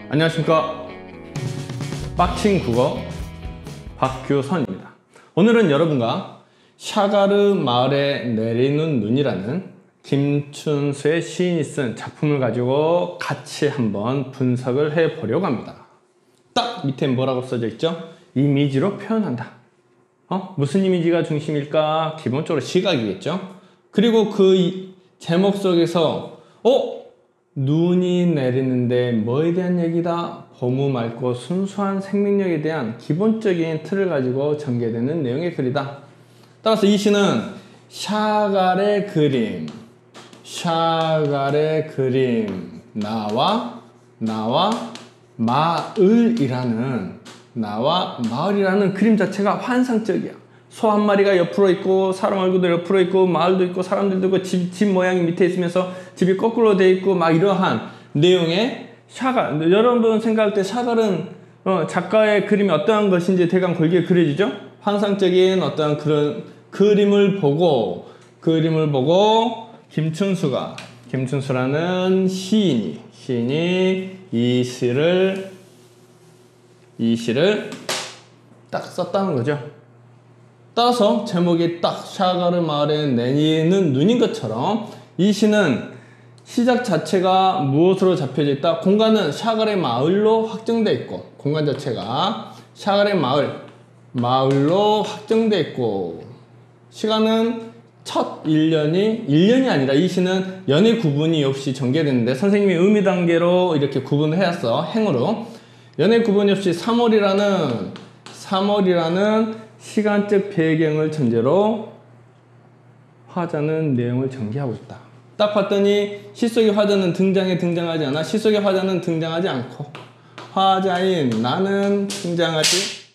안녕하십니까. 빡친 국어 박규선입니다. 오늘은 여러분과 샤가르 마을에 내리는 눈이라는 김춘수의 시인이 쓴 작품을 가지고 같이 한번 분석을 해 보려고 합니다. 딱 밑에 뭐라고 써져 있죠? 이미지로 표현한다. 무슨 이미지가 중심일까? 기본적으로 시각이겠죠. 그리고 그 제목 속에서 눈이 내리는데 뭐에 대한 얘기다? 봄우 맑고 순수한 생명력에 대한 기본적인 틀을 가지고 전개되는 내용의 글이다. 따라서 이 시는 샤갈의 그림, 나와 마을이라는 그림 자체가 환상적이야. 소 한 마리가 옆으로 있고 사람 얼굴도 옆으로 있고 마을도 있고 사람들도 있고 집 모양이 밑에 있으면서 집이 거꾸로 돼 있고 막 이러한 내용의 샤갈. 여러분 생각할 때 샤갈은 작가의 그림이 어떠한 것인지 대강 골기에 그려지죠. 환상적인 어떠한 그런 그림을 보고 김춘수라는 시인이 이 시를 딱 썼다는 거죠. 따라서 제목이 딱 샤가르 마을에 내리는 눈인 것처럼 이 시는 시작 자체가 무엇으로 잡혀져 있다? 공간은 샤갈의 마을로 확정되어 있고, 공간 자체가 샤갈의 마을로 확정되어 있고, 시간은 첫 1년이 아니라 이 시는 연의 구분이 없이 전개되는데 선생님이 의미 단계로 이렇게 구분을 해왔어. 행으로. 연의 구분이 없이 3월이라는 시간적 배경을 전제로 화자는 내용을 전개하고 있다. 딱 봤더니 시 속의 화자는 등장하지 않아. 시 속의 화자는 등장하지 않고 화자인 나는 등장하지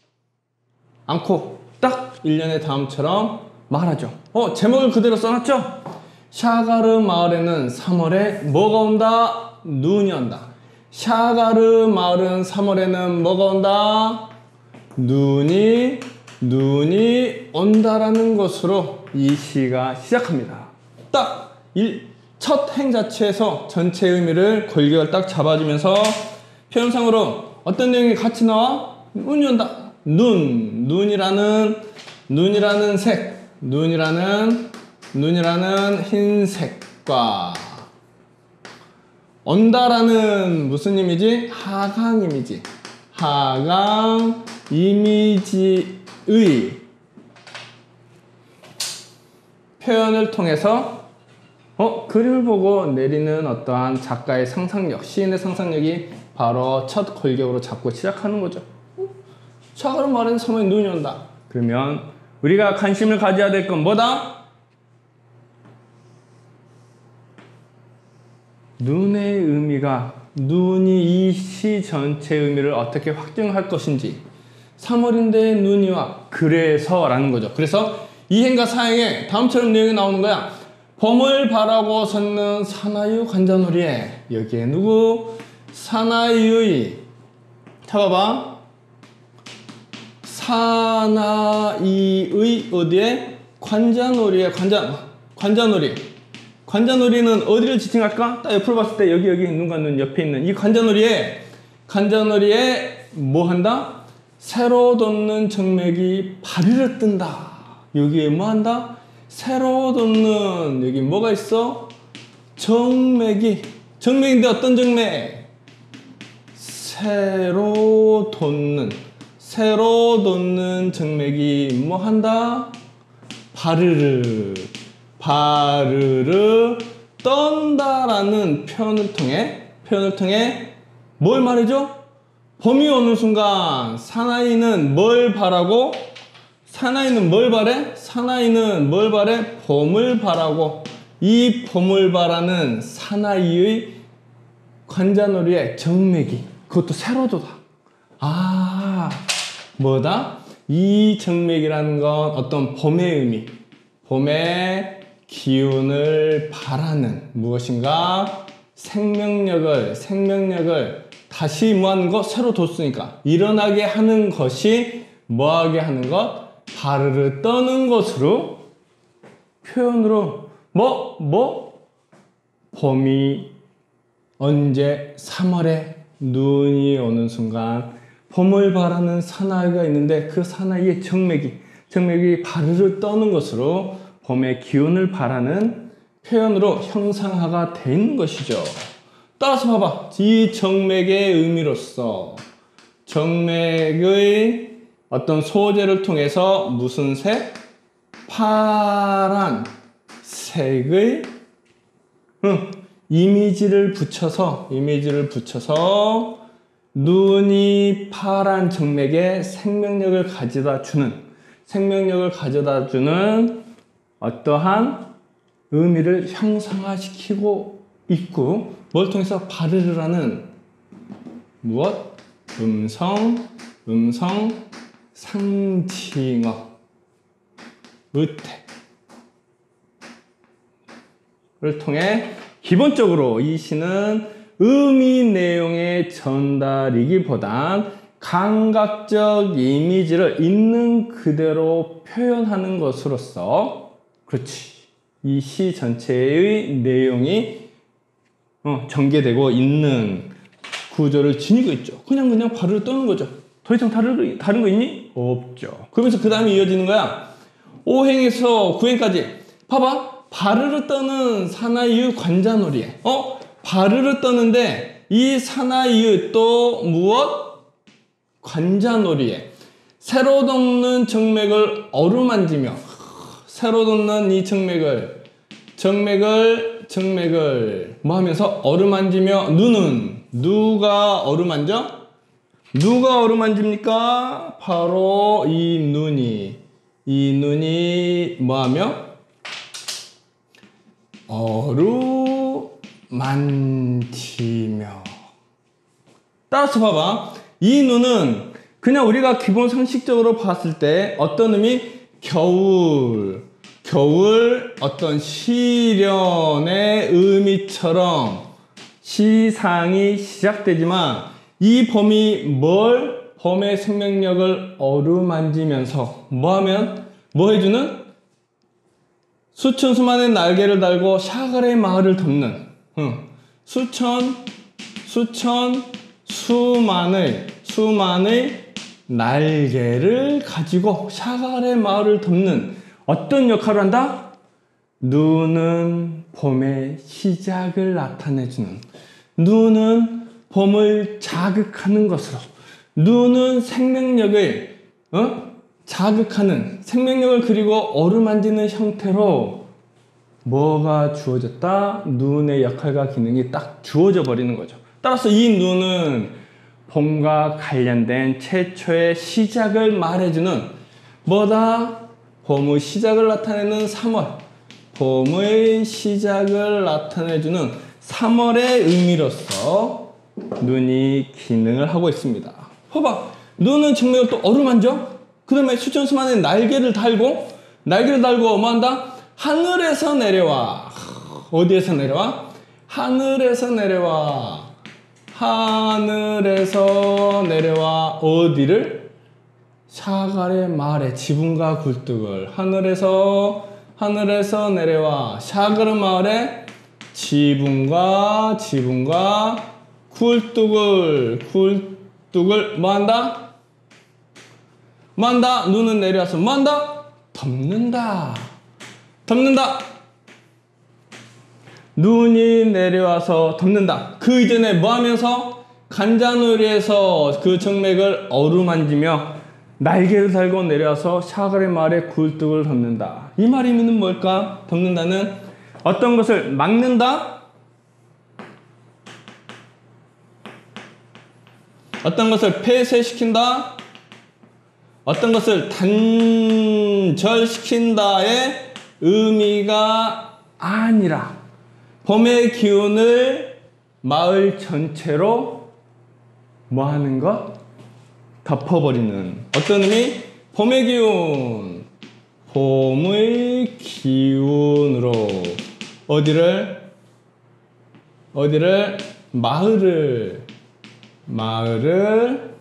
않고 딱 1년의 다음처럼 말하죠. 제목을 그대로 써놨죠? 샤가르 마을에는 3월에 뭐가 온다? 눈이 온다. 샤가르 마을은 3월에는 뭐가 온다? 눈이 온다라는 것으로 이 시가 시작합니다. 딱 첫 행 자체에서 전체 의미를 골격을 딱 잡아주면서 표현상으로 어떤 내용이 같이 나와? 눈이 온다. 눈이라는 색, 눈이라는 흰색과 온다라는 무슨 이미지? 하강 이미지의 표현을 통해서 그림을 보고 내리는 어떠한 작가의 상상력, 시인의 상상력이 바로 첫 골격으로 잡고 시작하는 거죠. 샤가르 마을에는 3월에 눈이 온다. 그러면 우리가 관심을 가져야 될 건 뭐다? 눈의 의미가, 눈이 이 시 전체의 의미를 어떻게 확증할 것인지. 3월인데 눈이 와. 그래서 라는 거죠. 그래서 이행과 사행에 다음처럼 내용이 나오는 거야. 봄을 바라고 섰는 사나이의 관자놀이에, 여기에 누구? 사나이의, 찾아봐. 사나이의 어디에? 관자놀이에, 관자놀이는 어디를 지칭할까? 딱 옆으로 봤을 때 여기 눈과 눈 옆에 있는 이 관자놀이에 뭐 한다? 새로 돋는 정맥이 바리를 뜬다. 여기에 뭐 한다? 새로 돋는, 여기 뭐가 있어? 정맥인데 어떤 정맥? 새로 돋는 정맥이 뭐 한다? 바르르 떤다라는 표현을 통해 뭘 말이죠? 봄이 오는 순간 사나이는 뭘 바라고? 사나이는 뭘 바래? 봄을 바라고, 이 봄을 바라는 사나이의 관자놀이의 정맥이, 그것도 새로 돋아. 뭐다? 이 정맥이라는 건 어떤 봄의 의미, 봄의 기운을 바라는 무엇인가? 생명력을 다시 뭐하는 거? 새로 돋으니까 일어나게 하는 것이 뭐하게 하는 것? 바르르 떠는 것으로 표현으로 봄이 언제? 3월에 눈이 오는 순간 봄을 바라는 사나이가 있는데 그 사나이의 정맥이 바르르 떠는 것으로 봄의 기운을 바라는 표현으로 형상화가 되어 있는 것이죠. 따라서 봐봐. 이 정맥의 의미로서 정맥의 어떤 소재를 통해서 무슨 색? 파란 색의 이미지를 붙여서 눈이 파란 정맥에 생명력을 가져다 주는 어떠한 의미를 형상화시키고 있고, 뭘 통해서 바르르라는 무엇? 음성 상징어 의태를 통해 기본적으로 이 시는 의미 내용의 전달이기보단 감각적 이미지를 있는 그대로 표현하는 것으로서, 그렇지, 이 시 전체의 내용이 전개되고 있는 구조를 지니고 있죠. 그냥 바르르 떠는 거죠. 더 이상 다른 거 있니? 없죠. 그러면서 그 다음에 이어지는 거야. 5행에서 9행까지 봐봐. 바르르 떠는 사나이의 관자놀이에 바르르 떠는데 이 사나이의 또 무엇? 관자놀이에 새로 돋는 정맥을 어루만지며, 새로 돋는 이 정맥을 뭐 하면서 어루만지며, 눈은 누가 어루만져? 누가 어루만집니까? 바로 이 눈이 뭐 하며? 어루만지며. 따라서 봐봐. 이 눈은 그냥 우리가 기본 상식적으로 봤을 때 어떤 의미? 겨울 어떤 시련의 의미처럼 시상이 시작되지만, 이 봄이 봄의 생명력을 어루만지면서 뭐 해주는? 수천 수만의 날개를 달고 샤갈의 마을을 덮는 수만의 날개를 가지고 샤갈의 마을을 덮는 어떤 역할을 한다? 눈은 봄의 시작을 나타내주는, 눈은 봄을 자극하는 것으로, 눈은 생명력을 자극하는, 생명력을 그리고 어루만지는 형태로 뭐가 주어졌다? 눈의 역할과 기능이 딱 주어져 버리는 거죠. 따라서 이 눈은 봄과 관련된 최초의 시작을 말해주는 뭐다? 봄의 시작을 나타내는 3월, 봄의 시작을 나타내주는 3월의 의미로서 눈이 기능을 하고 있습니다. 봐봐. 눈은 정맥을 또 어루만져? 그 다음에 수천 수만의 날개를 달고 뭐 한다? 하늘에서 내려와. 어디에서 내려와? 하늘에서 내려와. 어디를? 샤갈의 마을의 지붕과 굴뚝을 하늘에서 내려와. 샤갈의 마을의 지붕과 굴뚝을 뭐 한다? 눈은 내려와서 뭐 한다? 덮는다. 눈이 내려와서 덮는다. 그 이전에 뭐 하면서? 관자놀이에서 그 정맥을 어루만지며 날개를 달고 내려와서 샤갈의 마을의 굴뚝을 덮는다. 이 말 의미는 뭘까? 덮는다는 어떤 것을 막는다? 어떤 것을 폐쇄시킨다? 어떤 것을 단절시킨다의 의미가 아니라 봄의 기운을 마을 전체로 뭐 하는 것? 덮어버리는 어떤 의미? 봄의 기운으로 어디를? 마을을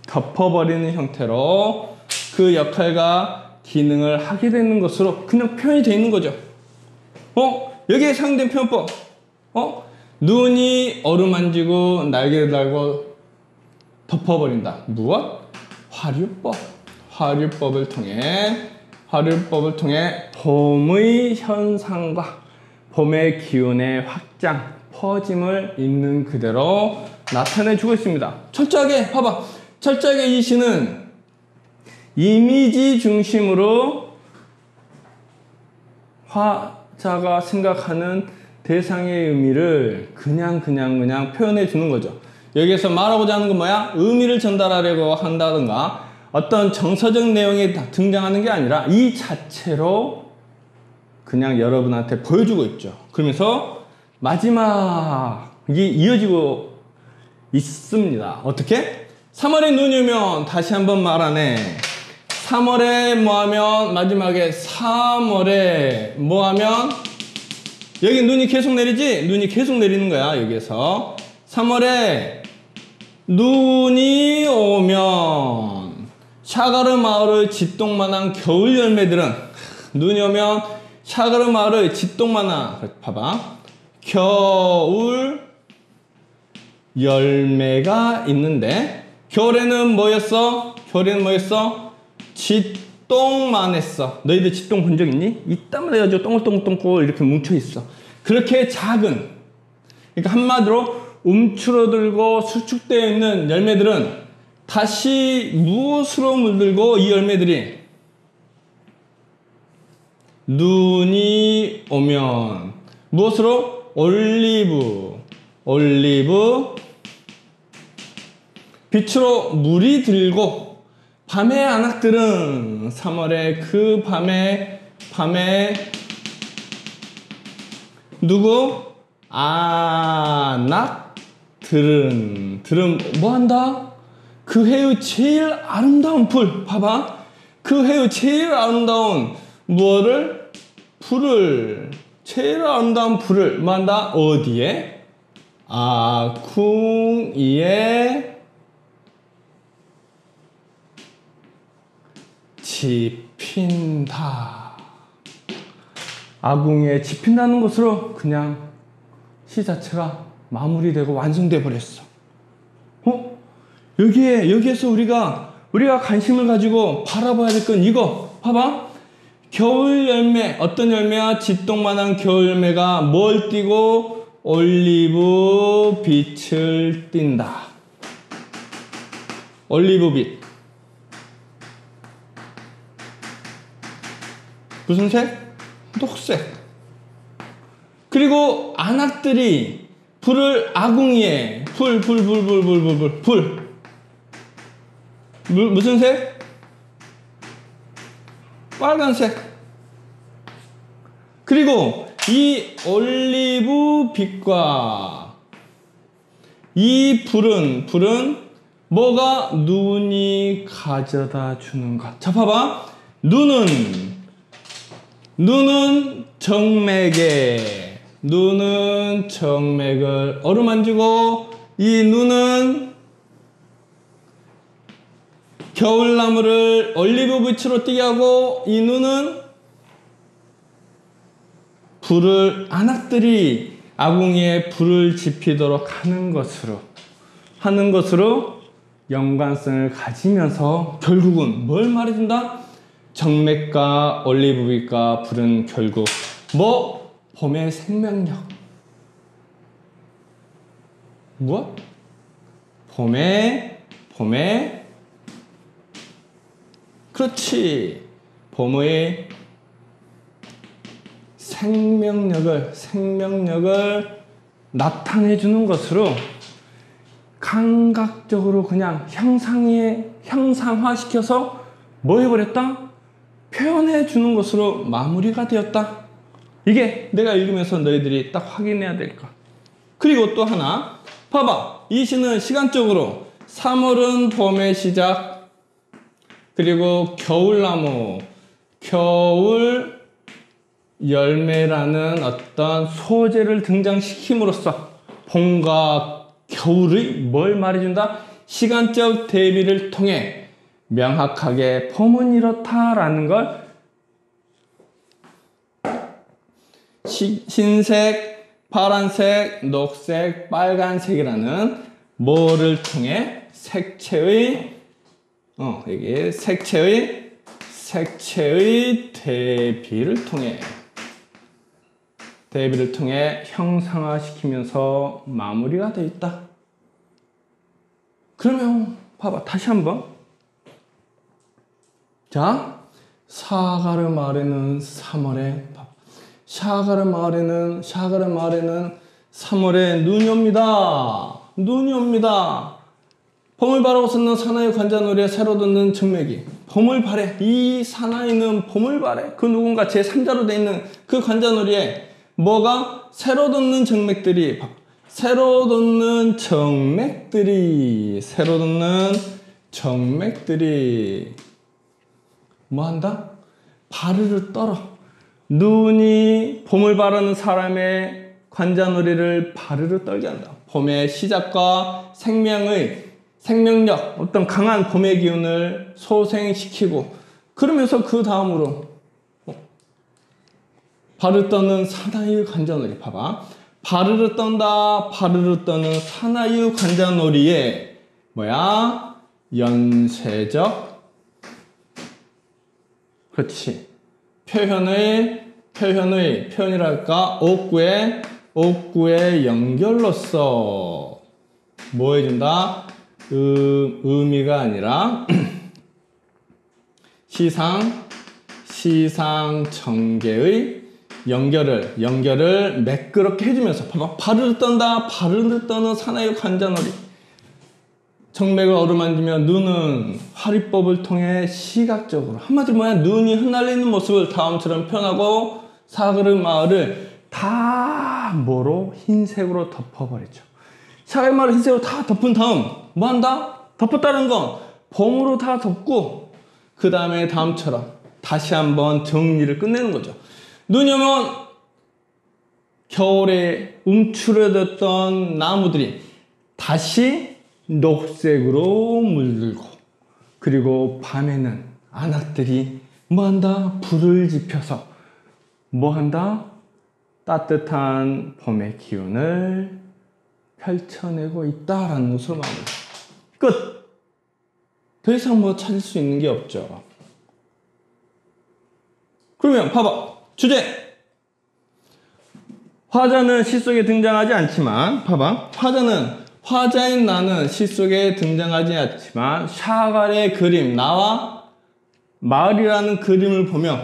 덮어버리는 형태로 그 역할과 기능을 하게 되는 것으로 그냥 표현이 되어 있는 거죠. 여기에 사용된 표현법. 눈이 어루만지고 날개를 달고 덮어버린다. 무엇? 화류법. 화류법을 통해 봄의 현상과 봄의 기운의 확장, 퍼짐을 있는 그대로 나타내주고 있습니다. 철저하게 봐봐. 철저하게 이 시는 이미지 중심으로 화자가 생각하는 대상의 의미를 그냥 표현해 주는 거죠. 여기에서 말하고자 하는 건 뭐야? 의미를 전달하려고 한다든가 어떤 정서적 내용이 등장하는 게 아니라 이 자체로 그냥 여러분한테 보여주고 있죠. 그러면서 마지막이 이어지고 있습니다. 어떻게? 3월에 눈이 오면 다시 한번 말하네. 3월에 뭐하면 마지막에 3월에 뭐하면 여기 눈이 계속 내리지? 눈이 계속 내리는 거야. 여기에서 3월에 눈이 오면 샤가르 마을의 짓똥만한 겨울 열매들은 눈이 오면 샤가르 마을의 짓똥만한 봐봐 겨울 열매가 있는데 겨울에는 뭐였어? 짓똥만 했어. 너희들 짓똥 본 적 있니? 이따만 해가지고 동글동글 이렇게 뭉쳐있어. 그렇게 작은, 그러니까 한마디로 움츠러들고 수축되어 있는 열매들은 다시 무엇으로 물들고 이 열매들이 눈이 오면 무엇으로? 올리브 빛으로 물이 들고 밤의 안악들은 3월에 그 밤에 누구? 안악들은 뭐한다? 그 해의 제일 아름다운 불 봐봐 그 해의 제일 아름다운 무엇을? 불을 제일 아름다운 불을 뭐한다? 어디에? 아궁이에 지핀다. 아궁이에 지핀다는 것으로 그냥 시 자체가 마무리되고 완성돼 버렸어. 여기에서 우리가 관심을 가지고 바라봐야 될 건 이거 봐봐. 겨울 열매 어떤 열매야? 짓똥만한 겨울 열매가 뭘 띠고? 올리브 빛을 띈다. 올리브 빛 무슨 색? 녹색. 그리고 안악들이 불을 아궁이에 불 무슨 색? 빨간색. 그리고 이 올리브 빛과 이 불은 뭐가? 눈이 가져다 주는 것. 자 봐봐. 눈은 정맥을 어루만지고 이 눈은 겨울나무를 올리브 빛으로 띄게 하고 이 눈은 불을 안악들이 아궁이에 불을 지피도록 하는 것으로 연관성을 가지면서 결국은 뭘 말해준다? 정맥과 올리브빛과 불은 결국 봄의 생명력. 무엇? 봄의 그렇지. 봄의 생명력을 나타내주는 것으로 감각적으로 그냥 형상화시켜서 뭐 해버렸다? 표현해주는 것으로 마무리가 되었다. 이게 내가 읽으면서 너희들이 딱 확인해야 될 것. 그리고 또 하나 봐봐. 이 시는 시간적으로 3월은 봄의 시작, 그리고 겨울나무, 겨울 열매라는 어떤 소재를 등장시킴으로써 봄과 겨울의 뭘 말해준다? 시간적 대비를 통해 명확하게 봄은 이렇다라는 걸 흰색, 파란색, 녹색, 빨간색이라는 뭐를 통해 색채의 여기 색채의 대비를 통해 형상화시키면서 마무리가 되어 있다. 그러면 봐봐, 다시 한번. 자, 사가르 마을에는 3월에 샤가르 마을에는 3월에 눈이 옵니다. 눈이 옵니다. 봄을 바라고 섰는 사나이 관자놀이에 새로 돋는 정맥이 봄을 바래. 이 사나이는 봄을 바래. 그 누군가 제3자로 되어 있는 그 관자놀이에 뭐가 새로 돋는 정맥들이 뭐한다? 바르르 떨어. 눈이 봄을 바라는 사람의 관자놀이를 바르르 떨게 한다. 봄의 시작과 생명력, 어떤 강한 봄의 기운을 소생시키고, 그러면서 그 다음으로 바르르 떠는 사나이의 관자놀이. 봐봐. 바르르 떠는 사나이의 관자놀이에 뭐야? 연쇄적, 그렇지, 표현이랄까? 옥구의 연결로서 뭐 해준다? 의미가 아니라 시상 전개의 연결을 매끄럽게 해주면서 봐봐. 바르르 떠는 사나이의 관자놀이. 정맥을 어루만지며 눈은 화리법을 통해 시각적으로, 한마디로 뭐야? 눈이 흩날리는 모습을 다음처럼 표현하고 사가르 마을을 다 뭐로? 흰색으로 덮어버리죠. 사가르 마을을 흰색으로 다 덮은 다음 뭐 한다? 덮었다는 건 봄으로 다 덮고, 그 다음에 다음처럼 다시 한번 정리를 끝내는 거죠. 눈이 오면 겨울에 움츠러졌던 나무들이 다시 녹색으로 물들고, 그리고 밤에는 안악들이 뭐한다? 불을 지펴서 뭐한다? 따뜻한 봄의 기운을 펼쳐내고 있다라는 것으로 마무리. 끝! 더 이상 뭐 찾을 수 있는 게 없죠. 그러면 봐봐. 주제! 화자는 시 속에 등장하지 않지만, 봐봐. 화자인 나는 시 속에 등장하지 않지만 샤갈의 그림, 나와 마을이라는 그림을 보며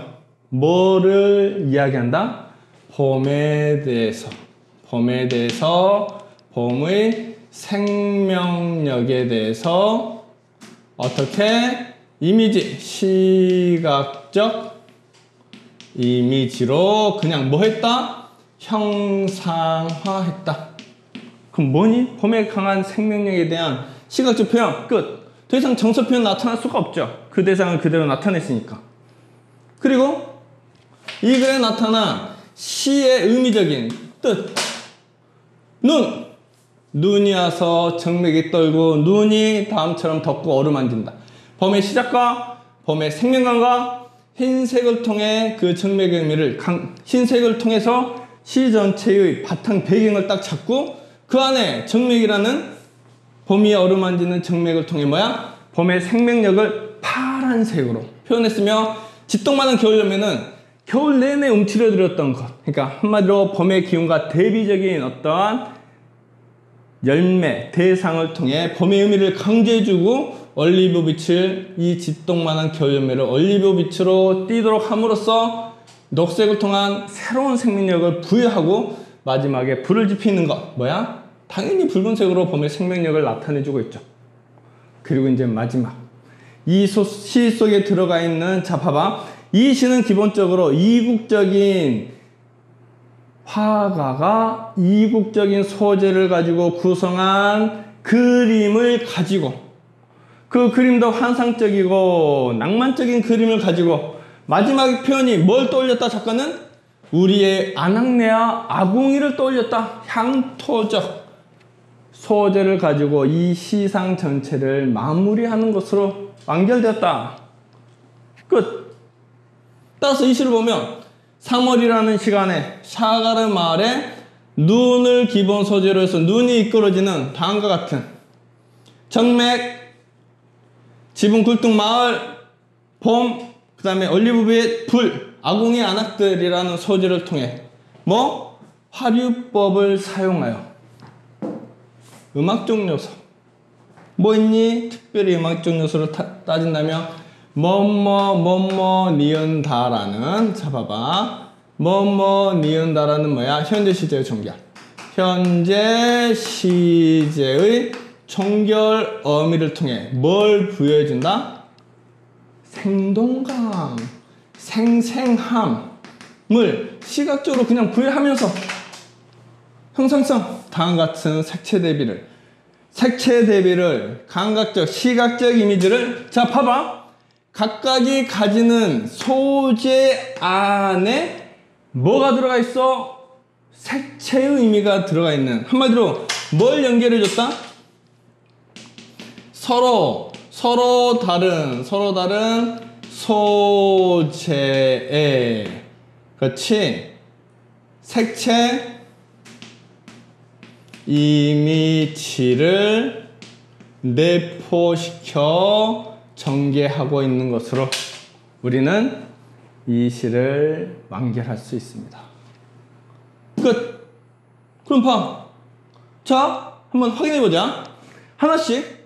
뭐를 이야기한다? 봄에 대해서, 봄의 생명력에 대해서 어떻게? 시각적 이미지로 그냥 뭐 했다? 형상화했다. 그럼 뭐니? 봄의 강한 생명력에 대한 시각적 표현 끝. 더 이상 정서 표현 나타날 수가 없죠. 그 대상을 그대로 나타냈으니까. 그리고 이 글에 나타난 시의 의미적인 뜻. 눈이 와서 정맥이 떨고 눈이 다음처럼 덮고 어루만진다. 봄의 시작과 봄의 생명감과 흰색을 통해 그 정맥의 의미를 흰색을 통해서 시 전체의 바탕 배경을 딱 잡고, 그 안에 정맥이라는 봄이 어루만지는 정맥을 통해 뭐야? 봄의 생명력을 파란색으로 표현했으며, 짙동만한 겨울여름에는 겨울 내내 움츠려들었던 것, 그러니까 한마디로 봄의 기운과 대비적인 어떠한 열매, 대상을 통해 봄의 의미를 강조해주고, 올리브빛을, 이 짙동만한 겨울여름을 올리브빛으로 띠도록 함으로써 녹색을 통한 새로운 생명력을 부여하고, 마지막에 불을 지피는 것 뭐야? 당연히 붉은색으로 봄의 생명력을 나타내주고 있죠. 그리고 이제 마지막 이 시 속에 들어가 있는, 자 봐봐, 이 시는 기본적으로 이국적인 화가가 이국적인 소재를 가지고 구성한 그림을 가지고, 그 그림도 환상적이고 낭만적인 그림을 가지고 마지막 표현이 뭘 떠올렸다? 작가는 우리의 아낙네와 아궁이를 떠올렸다. 향토적 소재를 가지고 이 시상 전체를 마무리하는 것으로 완결되었다. 끝. 따라서 이 시를 보면 3월이라는 시간에 샤가르 마을에 눈을 기본 소재로 해서 눈이 이끌어지는 다음과 같은 정맥, 지붕 굴뚝 마을, 봄, 그 다음에 올리브빛, 불, 아궁이 안악들이라는 소재를 통해 뭐? 화류법을 사용하여 음악적 요소 뭐 있니? 특별히 음악적 요소를 따진다면 뭐뭐 니은다라는, 자 봐봐, 뭐뭐 니은다라는 뭐야? 현재 시제의 종결. 현재 시제의 종결 어미를 통해 뭘 부여해준다? 생동감, 생생함을 시각적으로 그냥 부여하면서 형상성, 다음과 같은 색채 대비를 감각적, 시각적 이미지를, 자 봐봐, 각각이 가지는 소재 안에 뭐가 들어가 있어? 색채의 의미가 들어가 있는, 한마디로 뭘 연결해줬다? 서로 다른 소재에, 그렇지, 색채 이미지를 내포시켜 전개하고 있는 것으로 우리는 이 시를 완결할 수 있습니다. 끝. 그럼 봐. 자, 한번 확인해 보자. 하나씩.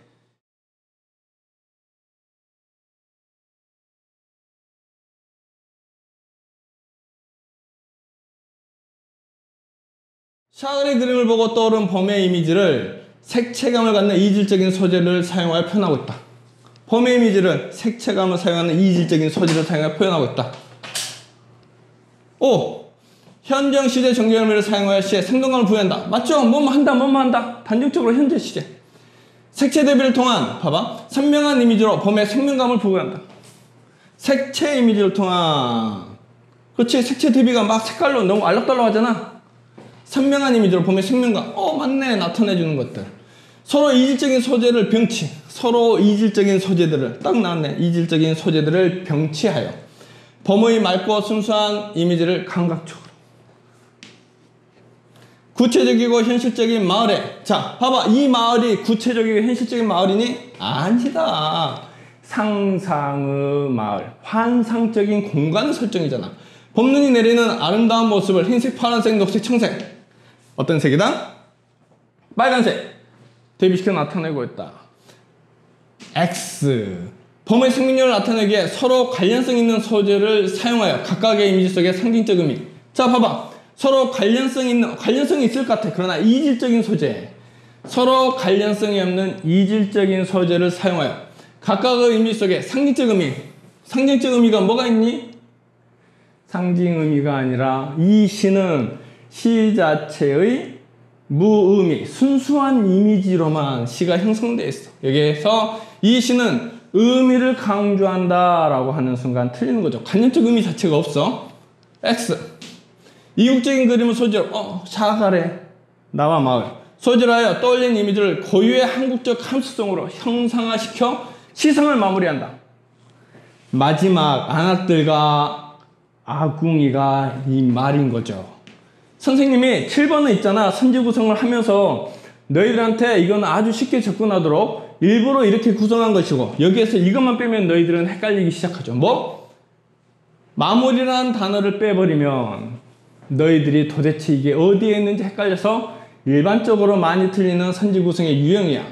샤갈의 그림을 보고 떠오른 범의 이미지를 색채감을 갖는 이질적인 소재를 사용하여 표현하고 있다. 범의 이미지를 색채감을 사용하는 이질적인 소재를 사용하여 표현하고 있다. 5. 현정 시제 정결미를 사용하여 시에 생동감을 부여한다. 맞죠? 뭐만 한다. 단정적으로 현재 시제. 색채 대비를 통한, 봐봐, 선명한 이미지로 범의 생명감을 부여한다. 색채 이미지를 통한, 그렇지, 색채 대비가 막 색깔로 너무 알록달록하잖아. 선명한 이미지로 보면 생명감, 맞네, 나타내주는 것들. 서로 이질적인 소재를 서로 이질적인 소재들을, 딱 나왔네, 이질적인 소재들을 병치하여 범의 맑고 순수한 이미지를 감각적으로, 구체적이고 현실적인 마을에, 자 봐봐, 이 마을이 구체적이고 현실적인 마을이니? 아니다. 상상의 마을, 환상적인 공간 설정이잖아. 봄눈이 내리는 아름다운 모습을 흰색, 파란색, 녹색, 청색, 어떤 색이다? 빨간색 대비시켜 나타내고 있다. X, 범의 생명력을 나타내기에 서로 관련성 있는 소재를 사용하여 각각의 이미지 속에 상징적 의미. 자 봐봐, 서로 관련성이 있을 것 같아. 그러나 이질적인 소재, 서로 관련성이 없는 이질적인 소재를 사용하여 각각의 이미지 속에 상징적 의미. 상징적 의미가 뭐가 있니? 상징 의미가 아니라 이 시는 시 자체의 무의미, 순수한 이미지로만 시가 형성되어 있어. 여기에서 이 시는 의미를 강조한다 라고 하는 순간 틀리는 거죠. 관념적 의미 자체가 없어. X, 이국적인 그림을 소재로, 샤갈의 나와 마을 소재로 하여 떠올린 이미지를 고유의 한국적 감수성으로 형상화시켜 시성을 마무리한다. 마지막 안악들과 아궁이가 이 말인 거죠. 선생님이 7번은 있잖아, 선지 구성을 하면서 너희들한테 이건 아주 쉽게 접근하도록 일부러 이렇게 구성한 것이고, 여기에서 이것만 빼면 너희들은 헷갈리기 시작하죠. 뭐? 마무리라는 단어를 빼버리면 너희들이 도대체 이게 어디에 있는지 헷갈려서 일반적으로 많이 틀리는 선지 구성의 유형이야.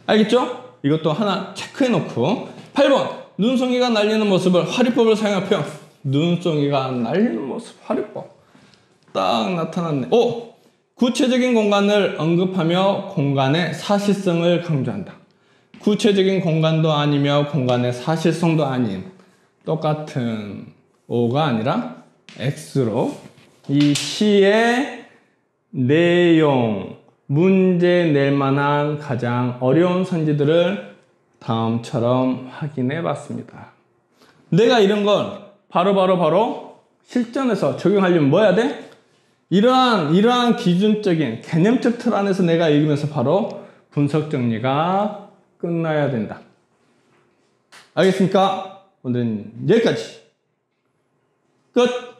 알겠죠? 이것도 하나 체크해 놓고. 8번, 눈송이가 날리는 모습을 화류법을 사용한 표현. 눈송이가 날리는 모습, 화류법. 딱 나타났네. 5. 구체적인 공간을 언급하며 공간의 사실성을 강조한다. 구체적인 공간도 아니며 공간의 사실성도 아닌 똑같은 5가 아니라 X로 이 시의 내용, 문제 낼 만한 가장 어려운 선지들을 다음처럼 확인해 봤습니다. 내가 이런 걸 바로 실전에서 적용하려면 뭐 해야 돼? 이러한 기준적인 개념적 틀 안에서 내가 읽으면서 바로 분석 정리가 끝나야 된다. 알겠습니까? 오늘은 여기까지. 끝!